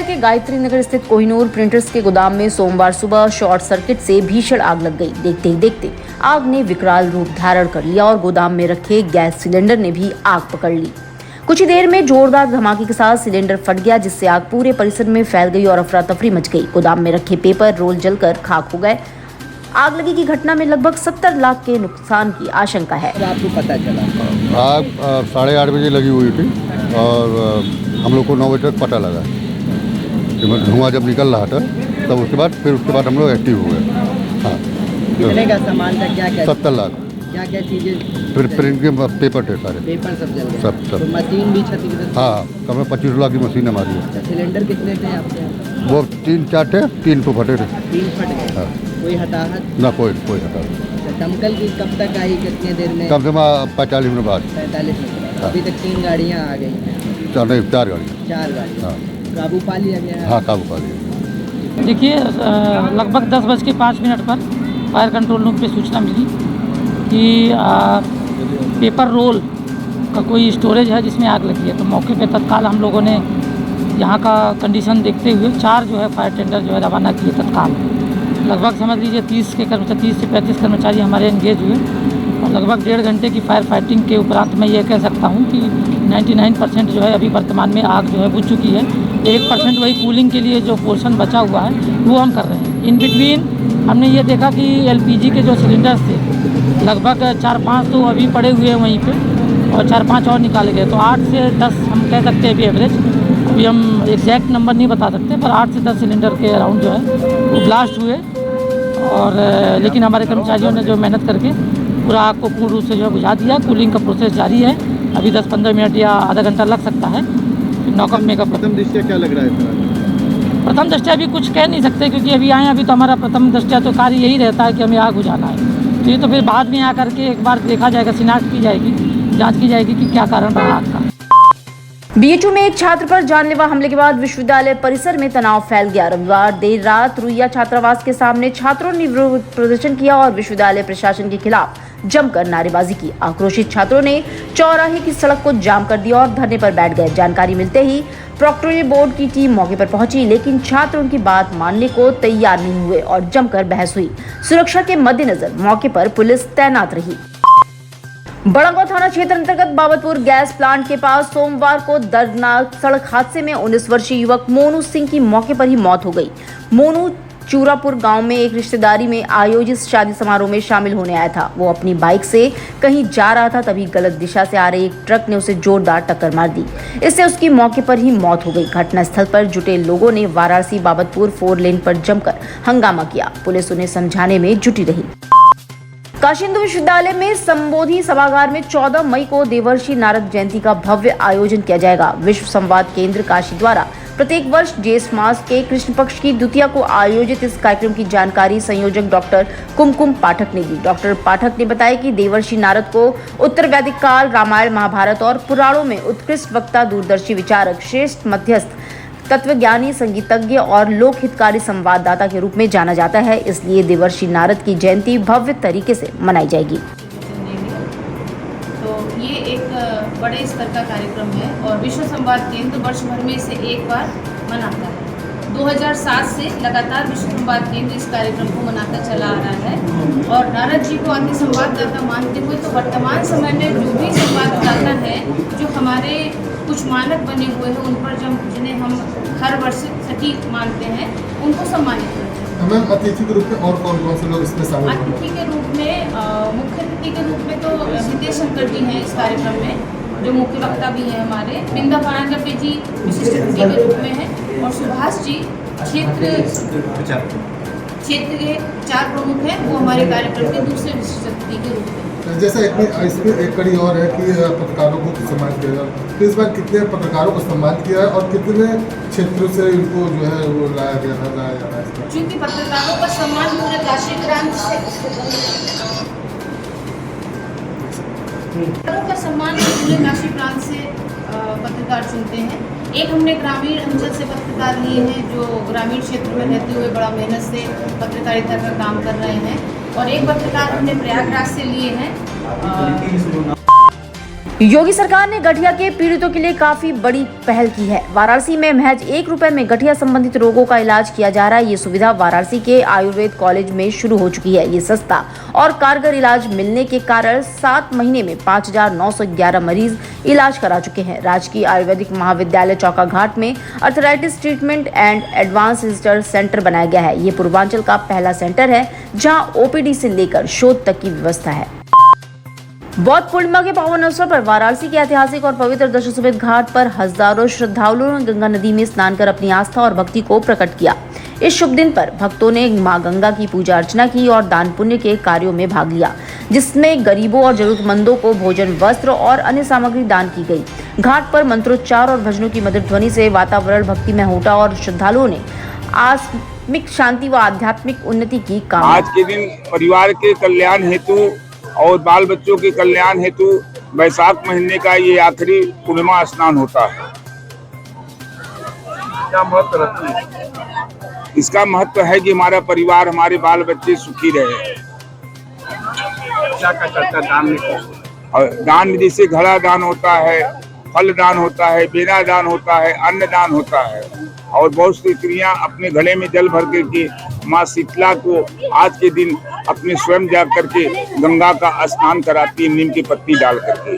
के गायत्री नगर स्थित कोहिनूर प्रिंटर्स के गोदाम में सोमवार सुबह शॉर्ट सर्किट से भीषण आग लग गई। देखते ही देखते आग ने विकराल रूप धारण कर लिया और गोदाम में रखे गैस सिलेंडर ने भी आग पकड़ ली। कुछ ही देर में जोरदार धमाके के साथ सिलेंडर फट गया, जिससे आग पूरे परिसर में फैल गई और अफरा तफरी मच गई। गोदाम में रखे पेपर रोल जलकर खाक हो गए। आग लगी की घटना में लगभग 70 लाख के नुकसान की आशंका है। आपको पता चला? आग 8:30 बजे लगी हुई थी और हम लोग को 9 बजे तक पता लगा। धुआं जब निकल रहा था तब उसके बाद हम लोग एक्टिव हो गए। हाँ, कितने का सामान था? क्या क्या? 70 लाख। क्या क्या चीज़ें? फिर प्रिंट के पेपर थे सारे। पेपर सब जल गए? सब तो मशीन भी क्षतिग्रस्त? हाँ, कम 25 लाख की मशीन हमारी है। अच्छा, सिलेंडर कितने थे आपके? वो 3-4 थे, 3 तो फटे थे। 3 फट गए? हाँ। कोई हताहत? ना कोई हताहत। अच्छा, दमकल की कब तक आई? कितने देर में? कम से कम 45 मिनट बाद। 45 मिनट। अभी तक 3 गाड़ियाँ आ गई हैं? 4 गाड़ियाँ। 4 गाड़ियाँ। हाँ, काबू पा लिया गया? हाँ, काबू पा लिया। देखिए, लगभग 10:05 पर फायर कंट्रोल रूम पे सूचना मिली कि पेपर रोल का कोई स्टोरेज है जिसमें आग लगी है। तो मौके पे तत्काल हम लोगों ने यहाँ का कंडीशन देखते हुए 4 जो है फायर टेंडर जो है रवाना किए तत्काल। लगभग समझ लीजिए 30 से 35 कर्मचारी हमारे एंगेज हुए और लगभग 1.5 घंटे की फायर फाइटिंग के उपरांत मैं ये कह सकता हूँ कि 99% जो है अभी वर्तमान में आग जो है बुझ चुकी है। 1% वही कूलिंग के लिए जो पोर्शन बचा हुआ है वो हम कर रहे हैं। इन बिटवीन हमने ये देखा कि एलपीजी के जो सिलेंडर्स थे लगभग 4-5 तो अभी पड़े हुए हैं वहीं पे और 4-5 और निकाले गए। तो 8 से 10 हम कह सकते हैं अभी एवरेज। अभी हम एग्जैक्ट नंबर नहीं बता सकते, पर 8 से 10 सिलेंडर के अराउंड जो है वो ब्लास्ट हुए। और लेकिन हमारे कर्मचारियों ने जो मेहनत करके पूरा आग को पूर्ण रूप से जो है बुझा दिया। कूलिंग का प्रोसेस जारी है। अभी 10-15 मिनट या आधा घंटा लग सकता है नॉकअप में। प्रथम दृष्टया क्या लग रहा है? प्रथम दृष्टया अभी कुछ कह नहीं सकते क्योंकि अभी आए अभी तो हमारा प्रथम दृष्टया तो कार्य यही रहता है कि हमें आग बुझाना है। तो ये तो फिर बाद में आकर के एक बार देखा जाएगा, शिनाख्त की जाएगी, जांच की जाएगी कि क्या कारण रहा आग का। बीएचयू में एक छात्र पर जानलेवा हमले के बाद विश्वविद्यालय परिसर में तनाव फैल गया। रविवार देर रात रुइया छात्रावास के सामने छात्रों ने विरोध प्रदर्शन किया और विश्वविद्यालय प्रशासन के खिलाफ जमकर नारेबाजी की। आक्रोशित छात्रों ने चौराहे की सड़क को जाम कर दिया और धरने पर बैठ गए। जानकारी मिलते ही प्रोक्टोरियल बोर्ड की टीम मौके पर पहुंची, लेकिन छात्र उनकी बात मानने को तैयार नहीं हुए और जमकर बहस हुई। सुरक्षा के मद्देनजर मौके पर पुलिस तैनात रही। बड़गांव थाना क्षेत्र अंतर्गत बाबतपुर गैस प्लांट के पास सोमवार को दर्दनाक सड़क हादसे में 19 वर्षीय युवक मोनू सिंह की मौके पर ही मौत हो गई। मोनू चूरापुर गांव में एक रिश्तेदारी में आयोजित शादी समारोह में शामिल होने आया था। वो अपनी बाइक से कहीं जा रहा था, तभी गलत दिशा से आ रहे एक ट्रक ने उसे जोरदार टक्कर मार दी। इससे उसकी मौके पर ही मौत हो गई। घटनास्थल पर जुटे लोगों ने वाराणसी बाबतपुर 4 लेन पर जमकर हंगामा किया। पुलिस उन्हें समझाने में जुटी रही। काशी हिंदू विश्वविद्यालय में संबोधि सभागार में 14 मई को देवर्षि नारद जयंती का भव्य आयोजन किया जाएगा। विश्व संवाद केंद्र काशी द्वारा प्रत्येक वर्ष ज्येष्ठ मास के कृष्ण पक्ष की द्वितीया को आयोजित इस कार्यक्रम की जानकारी संयोजक डॉक्टर कुमकुम पाठक ने दी। डॉक्टर पाठक ने बताया कि देवर्षि नारद को उत्तर वैदिक काल, रामायण, महाभारत और पुराणों में उत्कृष्ट वक्ता, दूरदर्शी विचारक, श्रेष्ठ मध्यस्थ, तत्वज्ञानी, संगीतज्ञ और लोक हितकारी संवाददाता के रूप में जाना जाता है। इसलिए देवर्षि नारद की जयंती भव्य तरीके से मनाई जाएगी। तो ये एक बड़े स्तर का कार्यक्रम है और विश्व संवाद केंद्र वर्ष भर में इसे एक बार मनाता है। 2007 से लगातार विश्व संवाद केंद्र इस कार्यक्रम को मनाता चला आ रहा है और नारद जी को आदि संवाददाता मानते हुए तो वर्तमान समय में जो भी संवाददाता है, जो हमारे कुछ मानक बने हुए हैं, उन पर जिन्हें हम हर वर्ष सटीक मानते हैं, उनको सम्मानित करते हैं। मैम, अतिथि के रूप में और कौन से लोग इसमें शामिल हैं? अतिथि के रूप में मुख्य अतिथि के रूप में तो हितेश शंकर जी हैं इस कार्यक्रम में, जो मुख्य वक्ता भी हैं हमारे। बिंदा पारांजपे जी विशिष्ट अतिथि के रूप में हैं और सुभाष जी क्षेत्र के 4 प्रमुख हैं, वो हमारे कार्यक्रम के दूसरे विशिष्ट अतिथि के रूप में। जैसा इसमें एक कड़ी और है कि पत्रकारों को सम्मान किया जाए, तो इस बार कितने पत्रकारों को सम्मान किया है और कितने क्षेत्रों से इनको जो है वो लाया जा रहा है? क्योंकि पत्रकारों का सम्मान पूरे काशी प्रांत से का सम्मान पूरे काशी प्रांत से पत्रकार चुनते हैं। एक हमने ग्रामीण अंचल से पत्रकार लिए हैं जो ग्रामीण क्षेत्र में रहते हुए बड़ा मेहनत से पत्रकारिता का काम कर रहे हैं और एक पत्रकार हमने प्रयागराज से लिए हैं। योगी सरकार ने गठिया के पीड़ितों के लिए काफी बड़ी पहल की है। वाराणसी में महज 1 रुपए में गठिया संबंधित रोगों का इलाज किया जा रहा है। ये सुविधा वाराणसी के आयुर्वेद कॉलेज में शुरू हो चुकी है। ये सस्ता और कारगर इलाज मिलने के कारण 7 महीने में 5,911 मरीज इलाज करा चुके हैं। राजकीय आयुर्वेदिक महाविद्यालय चौका घाट में arthritis treatment and advance research centre बनाया गया है। ये पूर्वांचल का पहला सेंटर है जहाँ ओपीडी से लेकर शोध तक की व्यवस्था है। बौद्ध पूर्णिमा के पावन अवसर पर वाराणसी के ऐतिहासिक और पवित्र दशाश्वमेध घाट पर हजारों श्रद्धालुओं ने गंगा नदी में स्नान कर अपनी आस्था और भक्ति को प्रकट किया। इस शुभ दिन पर भक्तों ने मां गंगा की पूजा अर्चना की और दान पुण्य के कार्यों में भाग लिया, जिसमें गरीबों और जरूरतमंदों को भोजन, वस्त्र और अन्य सामग्री दान की गई। घाट पर मंत्रोच्चार और भजनों की मधुर ध्वनि से वातावरण भक्तिमय होता और श्रद्धालुओं ने आत्मिक शांति व आध्यात्मिक उन्नति की कामना। आज के दिन परिवार के कल्याण हेतु और बाल बच्चों के कल्याण हेतु वैशाख महीने का ये आखिरी पूर्णिमा स्नान होता है। क्या महत्व रखती है? इसका महत्व है कि हमारा परिवार, हमारे बाल बच्चे सुखी रहे। क्या का चर्चा दान में? और दान में जैसे घड़ा दान होता है, फल दान होता है, बेना दान होता है, अन्न दान होता है और बहुत सी स्त्रियां अपने घड़े में जल भर करके माँ शीतला को आज के दिन अपने स्वयं जा करके गंगा का स्नान कराती है, नीम की पत्ती डाल करके।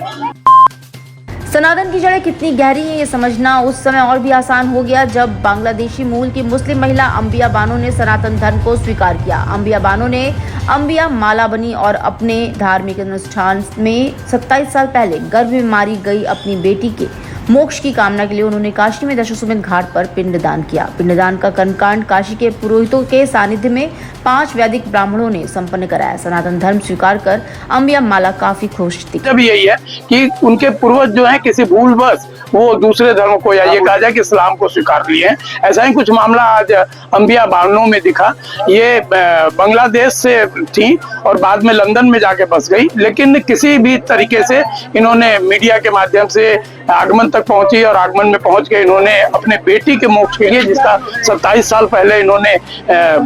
सनातन की जड़ें कितनी गहरी हैं ये समझना उस समय और भी आसान हो गया जब बांग्लादेशी मूल की मुस्लिम महिला अंबिया बानो ने सनातन धर्म को स्वीकार किया। अंबिया बानो ने अंबिया माला बनी और अपने धार्मिक अनुष्ठान में 27 साल पहले गर्भ में मारी गई अपनी बेटी के मोक्ष की कामना के लिए उन्होंने काशी में दशाश्वमेध घाट पर पिंडदान किया। पिंडदान का कर्मकांड काशी के पुरोहितों के सानिध्य में 5 वैदिक ब्राह्मणों ने संपन्न कराया। सनातन धर्म स्वीकार कर अंबिया माला काफी खुश थी। तब यही है कि उनके पूर्वज जो हैं किसी भूलवश वो दूसरे धर्मों को या ये कहा जाए कि इस्लाम को स्वीकार लिए हैं। ऐसा ही कुछ मामला आज अंबिया बानो में दिखा। ये बांग्लादेश से थी और बाद में लंदन में जाके बस गई, लेकिन किसी भी तरीके से इन्होंने मीडिया के माध्यम से आगमन तक पहुंची और आगमन में पहुंच के इन्होंने अपने बेटी के मोक्ष के लिए, जिसका 27 साल पहले इन्होंने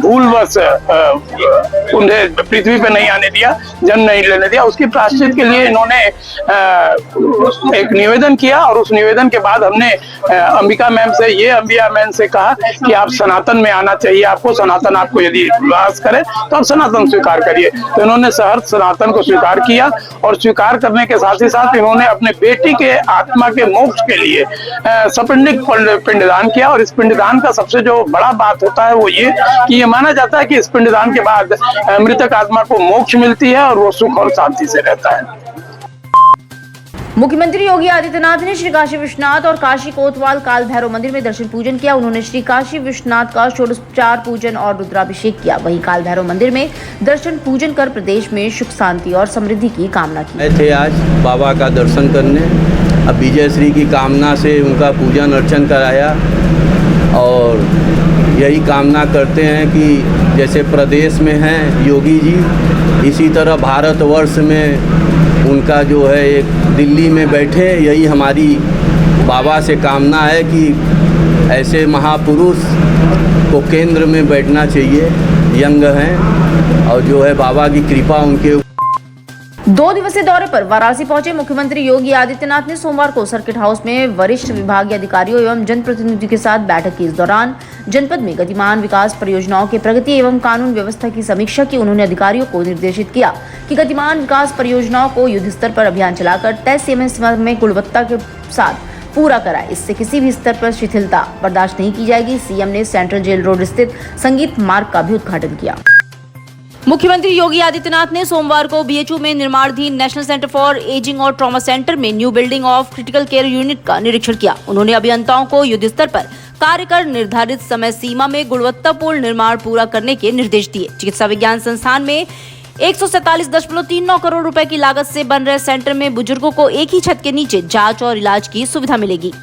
भूलवश उन्हें पृथ्वी पे नहीं आने दिया, जन्म नहीं लेने दिया, उसकी प्रायश्चित के लिए इन्होंने एक निवेदन किया और उस निवेदन के बाद हमने अंबिया मैम से कहा कि आप सनातन में आना चाहिए, आपको सनातन आपको यदि विश्वास करे तो आप सनातन स्वीकार करिए। तो इन्होंने सहर्ष सनातन को स्वीकार किया और स्वीकार करने के साथ ही साथ इन्होंने अपने बेटी के आत्मा के मोक्ष के लिए सपिंडिक पिंडदान किया। और इस पिंडदान का सबसे जो बड़ा बात होता है वो ये कि ये माना जाता है कि इस पिंडदान के बाद मृतक आत्मा को मोक्ष मिलती है और वो सुख और शांति से रहता है। मुख्यमंत्री योगी आदित्यनाथ ने श्री काशी विश्वनाथ और काशी कोतवाल काल भैरव मंदिर में दर्शन पूजन किया। उन्होंने श्री काशी विश्वनाथ का षोडशोपचार पूजन और रुद्राभिषेक किया। वहीं काल भैरव मंदिर में दर्शन पूजन कर प्रदेश में सुख शांति और समृद्धि की कामना की। थे आज बाबा का दर्शन करने, अब विजय श्री की कामना से उनका पूजन अर्चन कराया और यही कामना करते हैं कि जैसे प्रदेश में हैं योगी जी, इसी तरह भारतवर्ष में उनका जो है एक दिल्ली में बैठे। यही हमारी बाबा से कामना है कि ऐसे महापुरुष को केंद्र में बैठना चाहिए, यंग हैं और जो है बाबा की कृपा उनके। 2 दिवसीय दौरे पर वाराणसी पहुंचे मुख्यमंत्री योगी आदित्यनाथ ने सोमवार को सर्किट हाउस में वरिष्ठ विभागीय अधिकारियों एवं जनप्रतिनिधियों के साथ बैठक की। इस दौरान जनपद में गतिमान विकास परियोजनाओं की प्रगति एवं कानून व्यवस्था की समीक्षा की। उन्होंने अधिकारियों को निर्देशित किया कि गतिमान विकास परियोजनाओं को युद्ध स्तर पर अभियान चलाकर तय समय में गुणवत्ता के साथ पूरा कराए। इससे किसी भी स्तर पर शिथिलता बर्दाश्त नहीं की जाएगी। सीएम ने सेंट्रल जेल रोड स्थित संगीत मार्ग का भी उद्घाटन किया। मुख्यमंत्री योगी आदित्यनाथ ने सोमवार को बीएचयू में निर्माणाधीन नेशनल सेंटर फॉर एजिंग और ट्रॉमा सेंटर में new building of critical care unit का निरीक्षण किया। उन्होंने अभियंताओं को युद्ध स्तर पर कार्य कर निर्धारित समय सीमा में गुणवत्तापूर्ण निर्माण पूरा करने के निर्देश दिए। चिकित्सा विज्ञान संस्थान में 147.39 करोड़ रुपए की लागत से बन रहे सेंटर में बुजुर्गों को एक ही छत के नीचे जांच और इलाज की सुविधा मिलेगी।